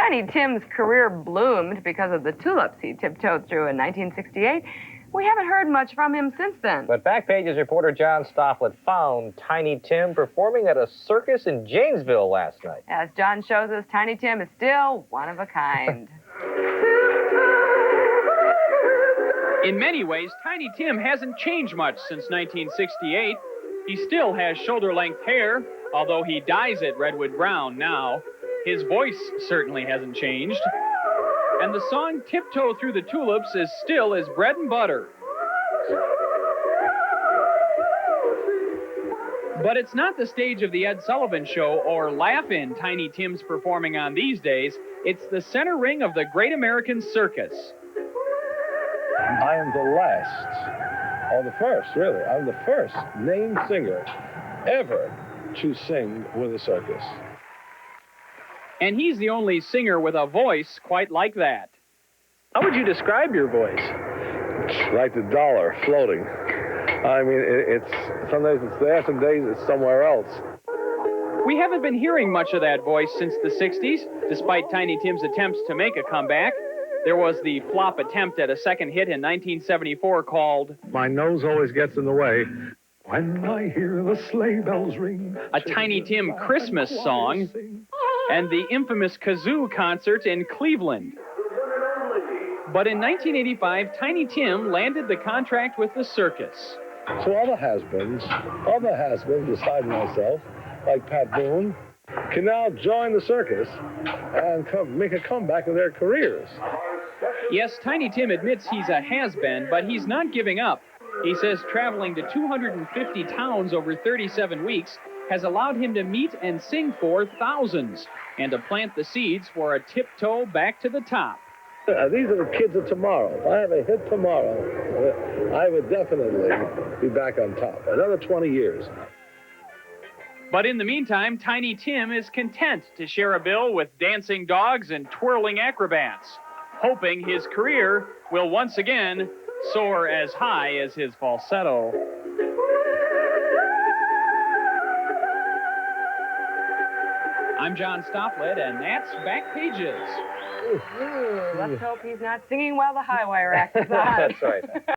Tiny Tim's career bloomed because of the tulips he tiptoed through in 1968. We haven't heard much from him since then. But Backpage's reporter John Stofflet found Tiny Tim performing at a circus in Janesville last night. As John shows us, Tiny Tim is still one of a kind. In many ways, Tiny Tim hasn't changed much since 1968. He still has shoulder-length hair, although he dyes it redwood brown now. His voice certainly hasn't changed. And the song Tiptoe Through the Tulips is still his bread and butter. But it's not the stage of the Ed Sullivan Show or Laugh-In Tiny Tim's performing on these days. It's the center ring of the Great American Circus. I am the last, or the first, really. I'm the first named singer ever to sing with a circus. And he's the only singer with a voice quite like that. How would you describe your voice? It's like the dollar floating. I mean, it's sometimes it's there, some days it's somewhere else. We haven't been hearing much of that voice since the 60s, despite Tiny Tim's attempts to make a comeback. There was the flop attempt at a second hit in 1974 called My nose always gets in the way. When I hear the sleigh bells ring. A Tiny Tim Christmas song, and the infamous kazoo concert in Cleveland. But in 1985, Tiny Tim landed the contract with the circus. So other has-beens beside myself, like Pat Boone, can now join the circus and make a comeback in their careers. Yes, Tiny Tim admits he's a has-been, but he's not giving up. He says traveling to 250 towns over 37 weeks has allowed him to meet and sing for thousands, and to plant the seeds for a tiptoe back to the top. These are the kids of tomorrow. If I have a hit tomorrow, I would definitely be back on top. Another 20 years. But in the meantime, Tiny Tim is content to share a bill with dancing dogs and twirling acrobats, hoping his career will once again soar as high as his falsetto. I'm John Stofflet, and that's Backpages. Let's hope he's not singing while the high wire act is on. That's right.